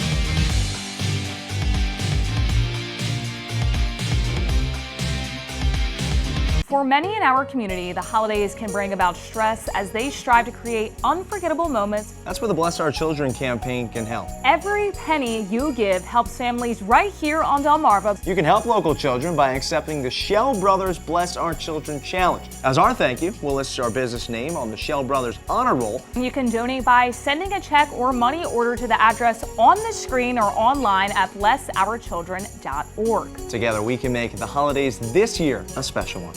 For many in our community, the holidays can bring about stress as they strive to create unforgettable moments. That's where the Bless Our Children campaign can help. Every penny you give helps families right here on Delmarva. You can help local children by accepting the Shell Brothers Bless Our Children Challenge. As our thank you, we'll list our business name on the Shell Brothers Honor Roll. You can donate by sending a check or money order to the address on the screen or online at blessourchildren.org. Together we can make the holidays this year a special one.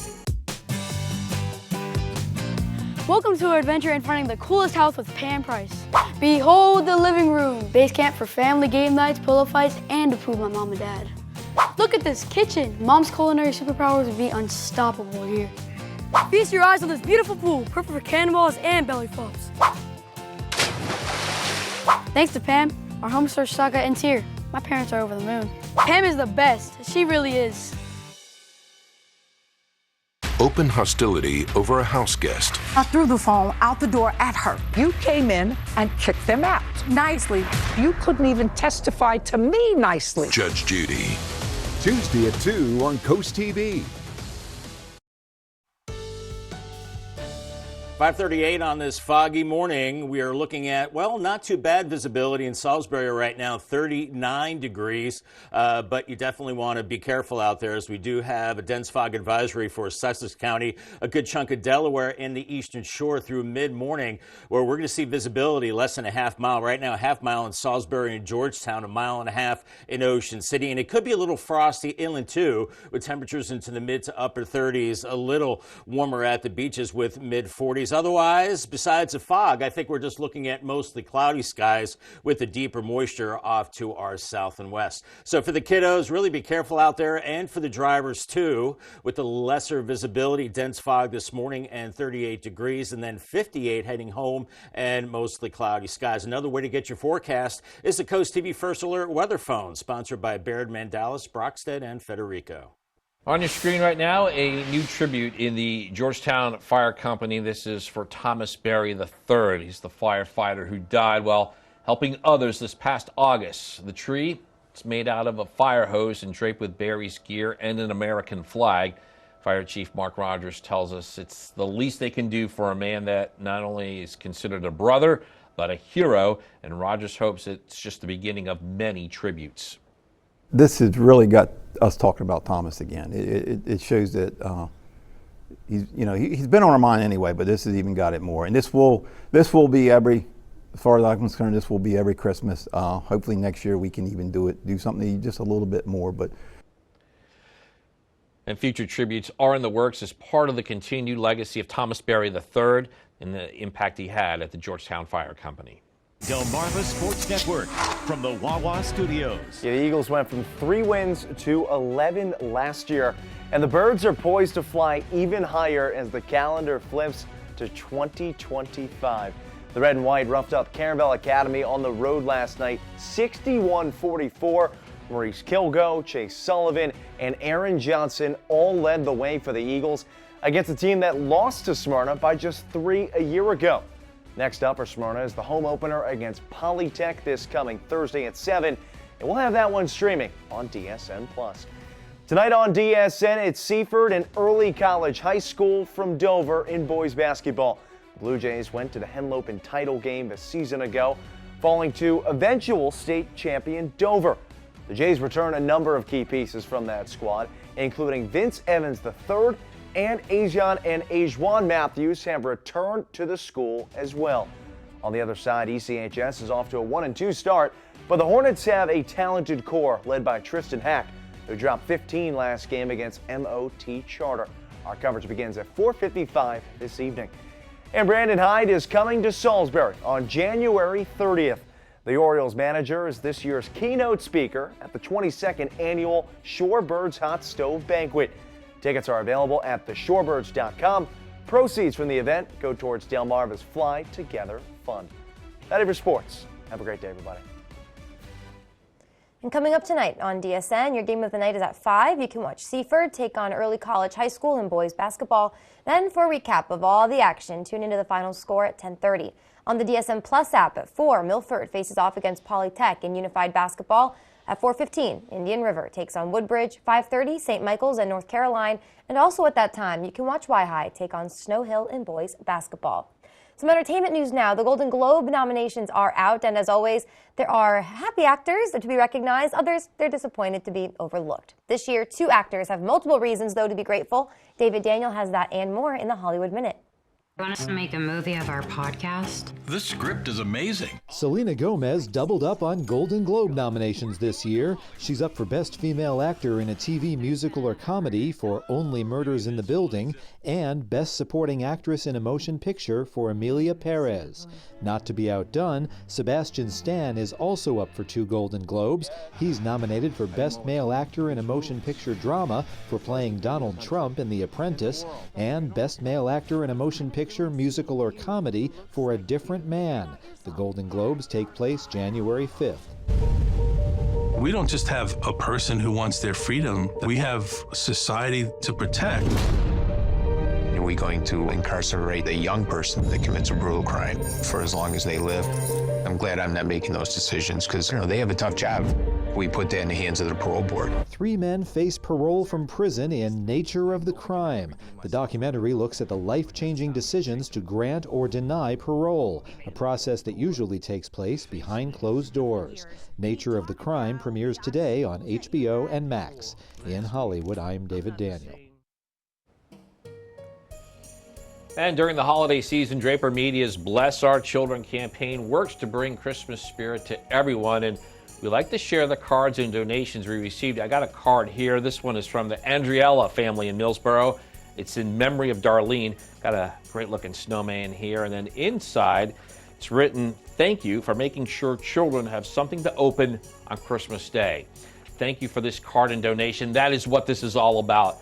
Welcome to our adventure in finding the coolest house with Pam Price. Behold the living room, base camp for family game nights, pillow fights, and to prove my mom and dad. Look at this kitchen. Mom's culinary superpowers would be unstoppable here. Feast your eyes on this beautiful pool, perfect for cannonballs and belly flops. Thanks to Pam, our home search saga ends here. My parents are over the moon. Pam is the best. She really is. Open hostility over a house guest. I threw the phone out the door at her. You came in and kicked them out nicely. You couldn't even testify to me nicely. Judge Judy. Tuesday at 2 on Coast TV. 5:38 on this foggy morning. We are looking at, well, not too bad visibility in Salisbury right now, 39 degrees, but you definitely want to be careful out there as we do have a dense fog advisory for Sussex County, a good chunk of Delaware and the Eastern Shore through mid-morning, where we're going to see visibility less than a half mile. Right now, a half mile in Salisbury and Georgetown, a mile and a half in Ocean City, and it could be a little frosty inland too, with temperatures into the mid to upper 30s, a little warmer at the beaches with mid 40s. degrees. Otherwise, besides the fog, I think we're just looking at mostly cloudy skies with the deeper moisture off to our south and west. So for the kiddos, really be careful out there, and for the drivers too, with the lesser visibility. Dense fog this morning and 38 degrees, and then 58 heading home and mostly cloudy skies. Another way to get your forecast is the Coast TV First Alert Weather Phone, sponsored by Baird, Mandalis, Brockstead, and Federico. On your screen right now, a new tribute in the Georgetown Fire Company. This is for Thomas Berry III. He's the firefighter who died while helping others this past August. The tree, it's made out of a fire hose and draped with Berry's gear and an American flag. Fire Chief Mark Rogers tells us it's the least they can do for a man that not only is considered a brother, but a hero. And Rogers hopes it's just the beginning of many tributes. This has really got us talking about Thomas again. It shows that he's been on our mind anyway, but this has even got it more. And this will be every, as far as I'm concerned, this will be every Christmas. Hopefully next year we can even do something just a little bit more. And future tributes are in the works as part of the continued legacy of Thomas Berry III and the impact he had at the Georgetown Fire Company. Delmarva Sports Network from the Wawa Studios. Yeah, the Eagles went from 3 wins to 11 last year, and the Birds are poised to fly even higher as the calendar flips to 2025. The Red and White roughed up Caravelle Academy on the road last night, 61-44. Maurice Kilgo, Chase Sullivan, and Aaron Johnson all led the way for the Eagles against a team that lost to Smyrna by just 3 a year ago. Next up for Smyrna is the home opener against Polytech this coming Thursday at 7, and we'll have that one streaming on DSN+. Tonight on DSN, it's Seaford and Early College High School from Dover in boys basketball. Blue Jays went to the Henlopen title game a season ago, falling to eventual state champion Dover. The Jays return a number of key pieces from that squad, including Vince Evans III, and Ajon and Ajuan Matthews have returned to the school as well. On the other side, ECHS is off to a 1-2 start, but the Hornets have a talented core led by Tristan Hack, who dropped 15 last game against MOT Charter. Our coverage begins at 4:55 this evening. And Brandon Hyde is coming to Salisbury on January 30th. The Orioles manager is this year's keynote speaker at the 22nd annual Shorebirds Hot Stove Banquet. Tickets are available at theshorebirds.com. Proceeds from the event go towards Delmarva's Fly Together Fund. That is for sports. Have a great day, everybody. And coming up tonight on DSN, your game of the night is at 5. You can watch Seaford take on Early College High School in boys basketball. Then for a recap of all the action, tune into the final score at 10:30. On the DSN Plus app at 4, Milford faces off against Polytech in unified basketball. At 4:15, Indian River takes on Woodbridge. 5:30, St. Michael's and North Caroline. And also at that time, you can watch Y-High take on Snow Hill in boys basketball. Some entertainment news now. The Golden Globe nominations are out, and as always, there are happy actors to be recognized. Others, they're disappointed to be overlooked. This year, 2 actors have multiple reasons, though, to be grateful. David Daniel has that and more in the Hollywood Minute. You want us to make a movie of our podcast? This script is amazing. Selena Gomez doubled up on Golden Globe nominations this year. She's up for Best Female Actor in a TV musical or comedy for Only Murders in the Building and Best Supporting Actress in a Motion Picture for Emilia Perez. Not to be outdone, Sebastian Stan is also up for 2 Golden Globes. He's nominated for Best Male Actor in a Motion Picture Drama for playing Donald Trump in The Apprentice and Best Male Actor in a Motion Picture musical or comedy for A Different Man. The Golden Globes take place January 5th. We don't just have a person who wants their freedom. We have society to protect. Are we going to incarcerate a young person that commits a brutal crime for as long as they live? I'm glad I'm not making those decisions because, they have a tough job. We put that in the hands of the parole board. 3 men face parole from prison in Nature of the Crime. The documentary looks at the life-changing decisions to grant or deny parole, a process that usually takes place behind closed doors. Nature of the Crime premieres today on HBO and Max. In Hollywood, I'm David Daniel. And during the holiday season, Draper Media's Bless Our Children campaign works to bring Christmas spirit to everyone. And we like to share the cards and donations we received. I got a card here. This one is from the Andriella family in Millsboro. It's in memory of Darlene. Got a great looking snowman here. And then inside, it's written, "Thank you for making sure children have something to open on Christmas Day." Thank you for this card and donation. That is what this is all about.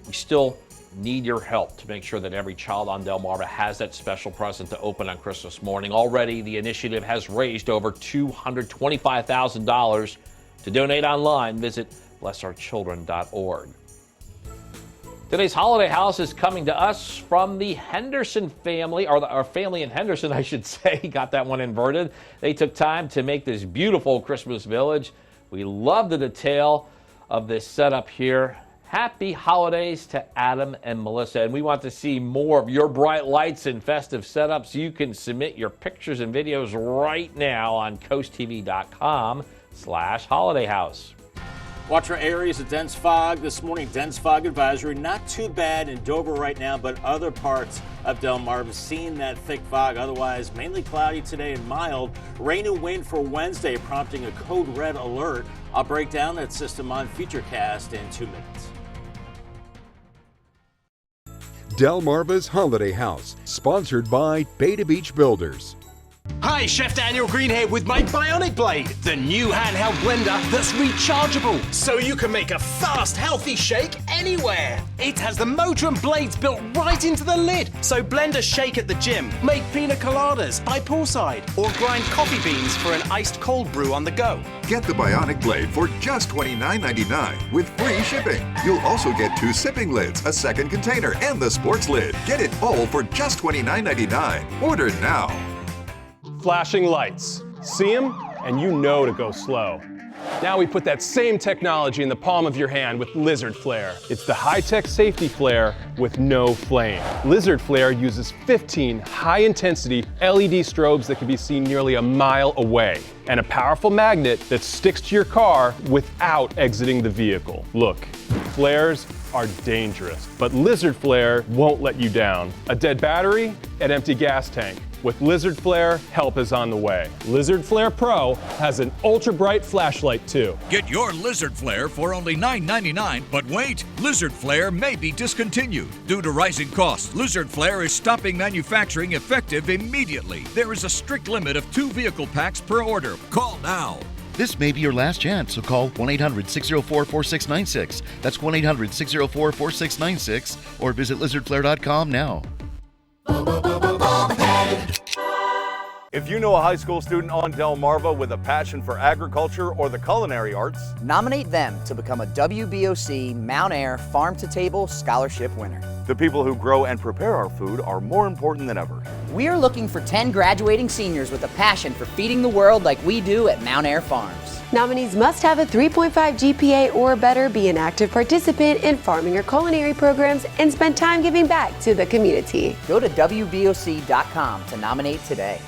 We still need your help to make sure that every child on Delmarva has that special present to open on Christmas morning. Already, the initiative has raised over $225,000. To donate online, visit blessourchildren.org. Today's Holiday House is coming to us from the Henderson family, or our family in Henderson, I should say. Got that one inverted. They took time to make this beautiful Christmas village. We love the detail of this setup here. Happy holidays to Adam and Melissa. And we want to see more of your bright lights and festive setups. You can submit your pictures and videos right now on coasttv.com/holidayhouse. Watch for areas of dense fog this morning. Dense fog advisory. Not too bad in Dover right now, but other parts of Delmarva seeing that thick fog. Otherwise, mainly cloudy today and mild. Rain and wind for Wednesday, prompting a code red alert. I'll break down that system on Futurecast in 2 minutes. Delmarva's Holiday House, sponsored by Beta Beach Builders. Hi, Chef Daniel Green here with my Bionic Blade, the new handheld blender that's rechargeable, so you can make a fast, healthy shake anywhere. It has the motor and blades built right into the lid, so blenders shake at the gym, make pina coladas by poolside, or grind coffee beans for an iced cold brew on the go. Get the Bionic Blade for just $29.99 with free shipping. You'll also get 2 sipping lids, a second container, and the sports lid. Get it all for just $29.99. Order now. Flashing lights. See them, and you know to go slow. Now we put that same technology in the palm of your hand with Lizard Flare. It's the high-tech safety flare with no flame. Lizard Flare uses 15 high-intensity LED strobes that can be seen nearly a mile away, and a powerful magnet that sticks to your car without exiting the vehicle. Look, flares are dangerous, but Lizard Flare won't let you down. A dead battery, an empty gas tank. With Lizard Flare, help is on the way. Lizard Flare Pro has an ultra-bright flashlight too. Get your Lizard Flare for only $9.99, but wait, Lizard Flare may be discontinued. Due to rising costs, Lizard Flare is stopping manufacturing effective immediately. There is a strict limit of 2 vehicle packs per order. Call now. This may be your last chance, so call 1-800-604-4696. That's 1-800-604-4696, or visit lizardflare.com now. If you know a high school student on Delmarva with a passion for agriculture or the culinary arts, nominate them to become a WBOC Mount Air Farm to Table Scholarship winner. The people who grow and prepare our food are more important than ever. We are looking for 10 graduating seniors with a passion for feeding the world like we do at Mount Air Farms. Nominees must have a 3.5 GPA or better, be an active participant in farming or culinary programs, and spend time giving back to the community. Go to WBOC.com to nominate today.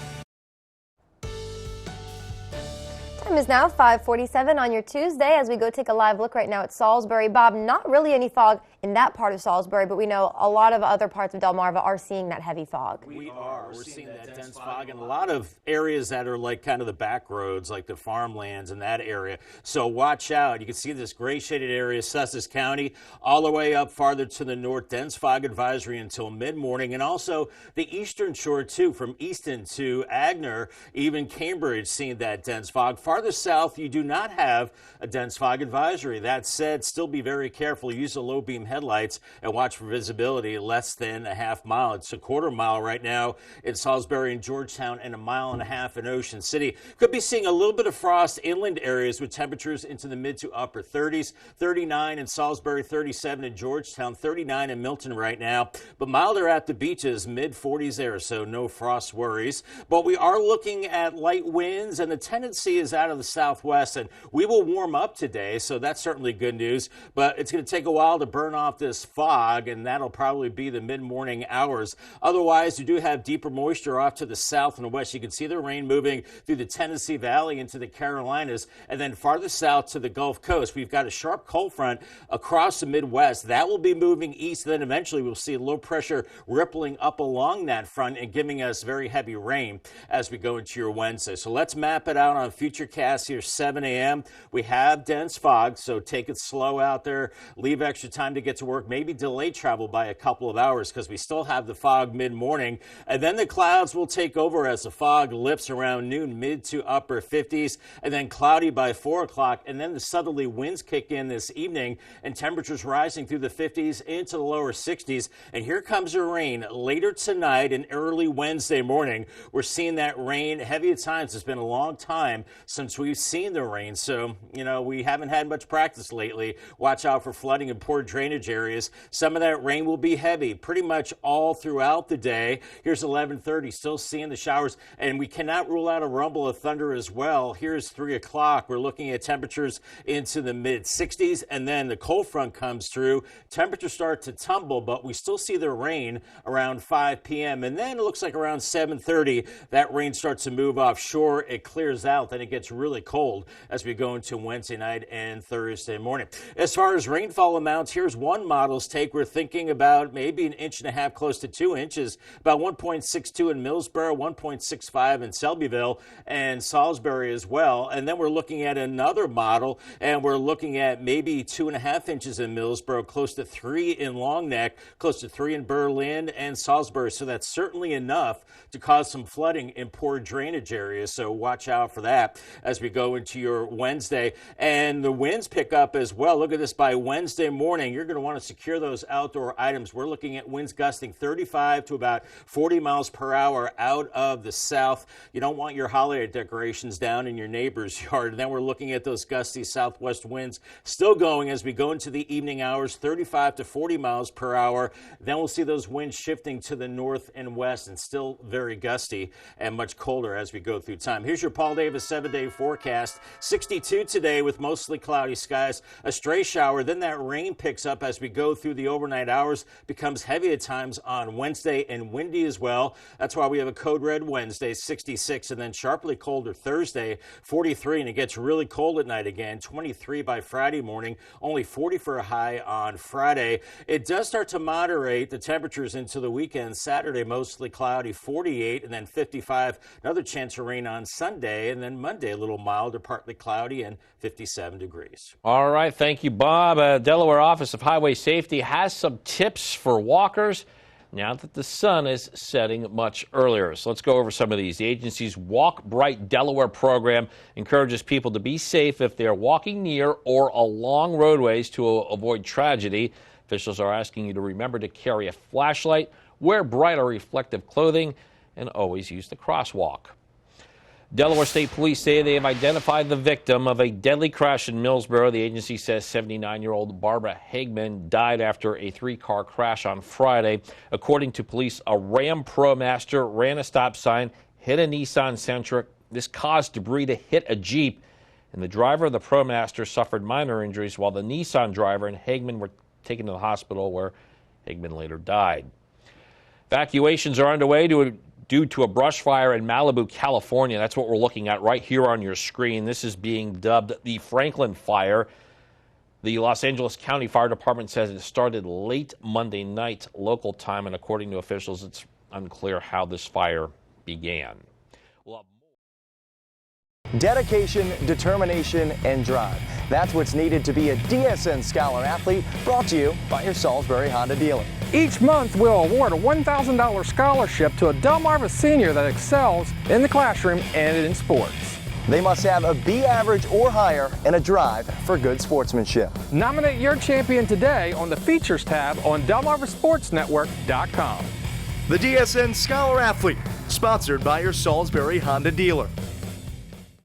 Time is now 5:47 on your Tuesday as we go take a live look right now at Salisbury. Bob, not really any fog in that part of Salisbury, but we know a lot of other parts of Delmarva are seeing that heavy fog. We are. We're seeing that dense fog in a lot of areas that are like kind of the back roads, like the farmlands in that area. So watch out. You can see this gray shaded area, Sussex County, all the way up farther to the north. Dense fog advisory until mid-morning, and also the eastern shore too, from Easton to Agner, even Cambridge seeing that dense fog. Farther south, you do not have a dense fog advisory. That said, still be very careful. Use the low beam headlights and watch for visibility less than a half mile. It's a quarter mile right now in Salisbury and Georgetown, and a mile and a half in Ocean City. Could be seeing a little bit of frost inland areas with temperatures into the mid to upper 30s. 39 in Salisbury, 37 in Georgetown, 39 in Milton right now. But milder at the beaches, mid 40s there, so no frost worries. But we are looking at light winds, and the tendency is out of the southwest, and we will warm up today, so that's certainly good news. But it's going to take a while to burn off this fog, and that'll probably be the mid-morning hours. Otherwise, you do have deeper moisture off to the south and west. You can see the rain moving through the Tennessee Valley into the Carolinas, and then farther south to the Gulf Coast. We've got a sharp cold front across the Midwest. That will be moving east, and then eventually we'll see low pressure rippling up along that front and giving us very heavy rain as we go into your Wednesday. So let's map it out on Futurecast here, 7 a.m. We have dense fog, so take it slow out there. Leave extra time to get get to work, maybe delay travel by a couple of hours because we still have the fog mid-morning. And then the clouds will take over as the fog lifts around noon, mid to upper 50s, and then cloudy by 4 o'clock. And then the southerly winds kick in this evening, and temperatures rising through the 50s into the lower 60s. And here comes the rain later tonight and early Wednesday morning. We're seeing that rain heavy at times. It's been a long time since we've seen the rain. So, we haven't had much practice lately. Watch out for flooding and poor drainage areas. Some of that rain will be heavy pretty much all throughout the day. Here's 11:30, still seeing the showers, and we cannot rule out a rumble of thunder as well. Here's 3 o'clock. We're looking at temperatures into the mid 60s, and then the cold front comes through. Temperatures start to tumble, but we still see the rain around 5 p.m. And then it looks like around 7:30, that rain starts to move offshore. It clears out, then it gets really cold as we go into Wednesday night and Thursday morning. As far as rainfall amounts, here's one model's take. We're thinking about maybe 1.5 inches, close to 2 inches, about 1.62 in Millsboro, 1.65 in Selbyville and Salisbury as well. And then we're looking at another model, and we're looking at maybe 2.5 inches in Millsboro, close to 3 in Long Neck, close to 3 in Berlin and Salisbury. So that's certainly enough to cause some flooding in poor drainage areas. So watch out for that as we go into your Wednesday. And the winds pick up as well. Look at this, by Wednesday morning, you're going to want to secure those outdoor items. We're looking at winds gusting 35 to about 40 miles per hour out of the south. You don't want your holiday decorations down in your neighbor's yard. And then we're looking at those gusty southwest winds still going as we go into the evening hours, 35 to 40 miles per hour. Then we'll see those winds shifting to the north and west, and still very gusty and much colder as we go through time. Here's your Paul Davis 7-day forecast. 62 today with mostly cloudy skies, a stray shower. Then that rain picks up as we go through the overnight hours, becomes heavy at times on Wednesday and windy as well. That's why we have a code red Wednesday, 66, and then sharply colder Thursday, 43, and it gets really cold at night again, 23 by Friday morning, only 40 for a high on Friday. It does start to moderate the temperatures into the weekend. Saturday, mostly cloudy, 48, and then 55. Another chance of rain on Sunday, and then Monday, a little milder, partly cloudy, and 57 degrees. All right, thank you, Bob. Delaware Office of Highway Safety has some tips for walkers now that the sun is setting much earlier. So let's go over some of these. The agency's Walk Bright Delaware program encourages people to be safe if they are walking near or along roadways to avoid tragedy. Officials are asking you to remember to carry a flashlight, wear bright or reflective clothing, and always use the crosswalk. Delaware State Police say they have identified the victim of a deadly crash in Millsboro. The agency says 79-year-old Barbara Hagman died after a 3-car crash on Friday. According to police, a Ram ProMaster ran a stop sign, hit a Nissan Sentra. This caused debris to hit a Jeep, and the driver of the ProMaster suffered minor injuries, while the Nissan driver and Hagman were taken to the hospital, where Hagman later died. Evacuations are underway due to a brush fire in Malibu, California. That's what we're looking at right here on your screen. This is being dubbed the Franklin Fire. The Los Angeles County Fire Department says it started late Monday night local time, and according to officials, it's unclear how this fire began. Dedication, determination, and drive. That's what's needed to be a DSN Scholar Athlete, brought to you by your Salisbury Honda dealer. Each month, we'll award a $1,000 scholarship to a Delmarva senior that excels in the classroom and in sports. They must have a B average or higher and a drive for good sportsmanship. Nominate your champion today on the Features tab on DelmarvaSportsNetwork.com. The DSN Scholar Athlete, sponsored by your Salisbury Honda dealer.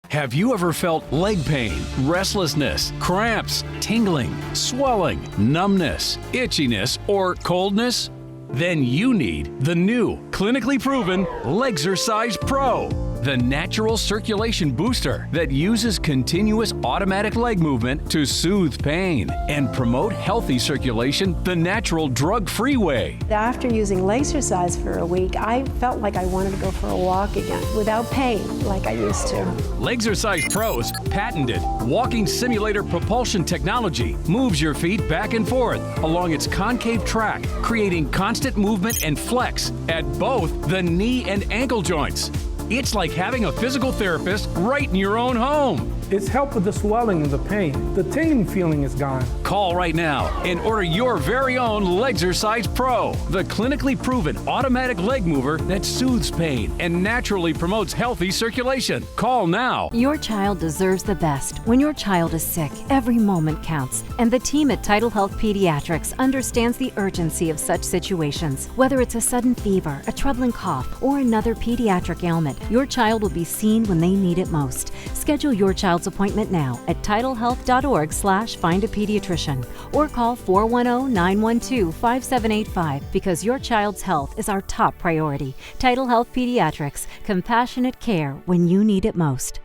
Have you ever felt leg pain, restlessness, cramps, tingling, swelling, numbness, itchiness, or coldness? Then you need the new, clinically proven Legzercise Pro, the natural circulation booster that uses continuous automatic leg movement to soothe pain and promote healthy circulation the natural drug-free way. After using Legzercise for a week, I felt like I wanted to go for a walk again without pain like I used to. Legzercise Pro's patented walking simulator propulsion technology moves your feet back and forth along its concave track, creating constant movement and flex at both the knee and ankle joints. It's like having a physical therapist right in your own home. It's helped with the swelling and the pain. The tingling feeling is gone. Call right now and order your very own Legzercise Pro, the clinically proven automatic leg mover that soothes pain and naturally promotes healthy circulation. Call now. Your child deserves the best. When your child is sick, every moment counts. And the team at Tidal Health Pediatrics understands the urgency of such situations. Whether it's a sudden fever, a troubling cough, or another pediatric ailment, your child will be seen when they need it most. Schedule your child's appointment now at tidalhealth.org/findapediatrician or call 410-912-5785 because your child's health is our top priority. Tidal Health Pediatrics, compassionate care when you need it most.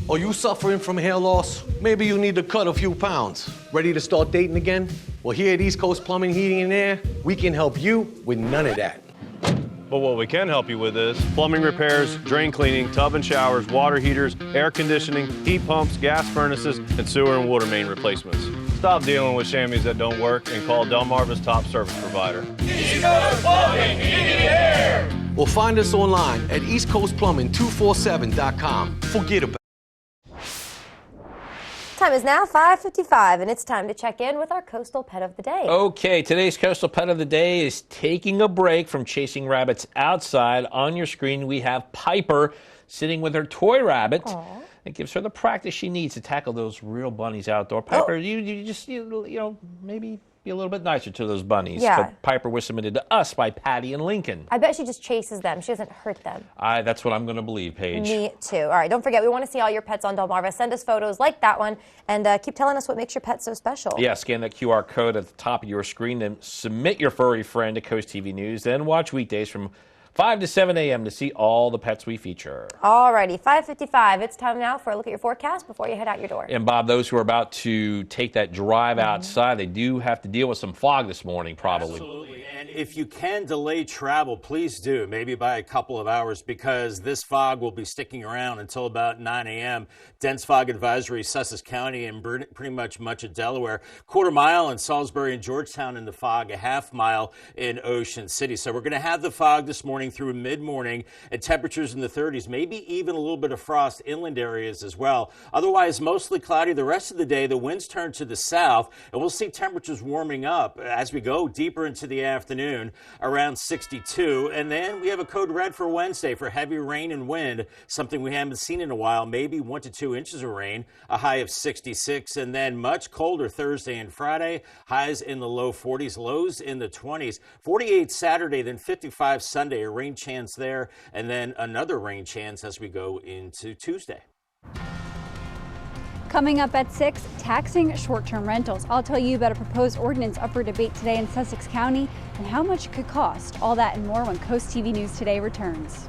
Are you suffering from hair loss? Maybe you need to cut a few pounds. Ready to start dating again? Well, here at East Coast Plumbing, Heating and Air, we can help you with none of that. But what we can help you with is plumbing repairs, drain cleaning, tub and showers, water heaters, air conditioning, heat pumps, gas furnaces, and sewer and water main replacements. Stop dealing with chamois that don't work and call Delmarva's top service provider. East Coast Plumbing, Heating and Air! Or find us online at eastcoastplumbing247.com. Forget about it. Time is now 5:55, and it's time to check in with our coastal pet of the day. Okay, today's coastal pet of the day is taking a break from chasing rabbits outside. On your screen, we have Piper sitting with her toy rabbit. Aww. It gives her the practice she needs to tackle those real bunnies outdoor. Piper, you just, maybe be a little bit nicer to those bunnies. Yeah. But Piper was submitted to us by Patty and Lincoln. I bet she just chases them. She doesn't hurt them. That's what I'm going to believe, Paige. Me too. All right, don't forget, we want to see all your pets on Delmarva. Send us photos like that one, and keep telling us what makes your pet so special. Yeah, scan that QR code at the top of your screen and submit your furry friend to CoastTV News. Then watch weekdays from 5 to 7 a.m. to see all the pets we feature. All righty, 5:55. It's time now for a look at your forecast before you head out your door. And Bob, those who are about to take that drive outside, they do have to deal with some fog this morning, probably. Absolutely. And if you can delay travel, please do, maybe by a couple of hours, because this fog will be sticking around until about 9 a.m. Dense fog advisory, Sussex County and pretty much of Delaware. Quarter mile in Salisbury and Georgetown in the fog, a half mile in Ocean City. So we're going to have the fog this morning through mid-morning and temperatures in the 30s, maybe even a little bit of frost inland areas as well. Otherwise, mostly cloudy the rest of the day. The winds turn to the south, and we'll see temperatures warming up as we go deeper into the afternoon, around 62. And then we have a code red for Wednesday for heavy rain and wind, something we haven't seen in a while, maybe 1 to 2 inches of rain, a high of 66. And then much colder Thursday and Friday, highs in the low 40s, lows in the 20s. 48 Saturday, then 55 Sunday, a rain chance there, and then another rain chance as we go into Tuesday. Coming up at 6, taxing short-term rentals. I'll tell you about a proposed ordinance up for debate today in Sussex County and how much it could cost. All that and more when Coast TV News Today returns.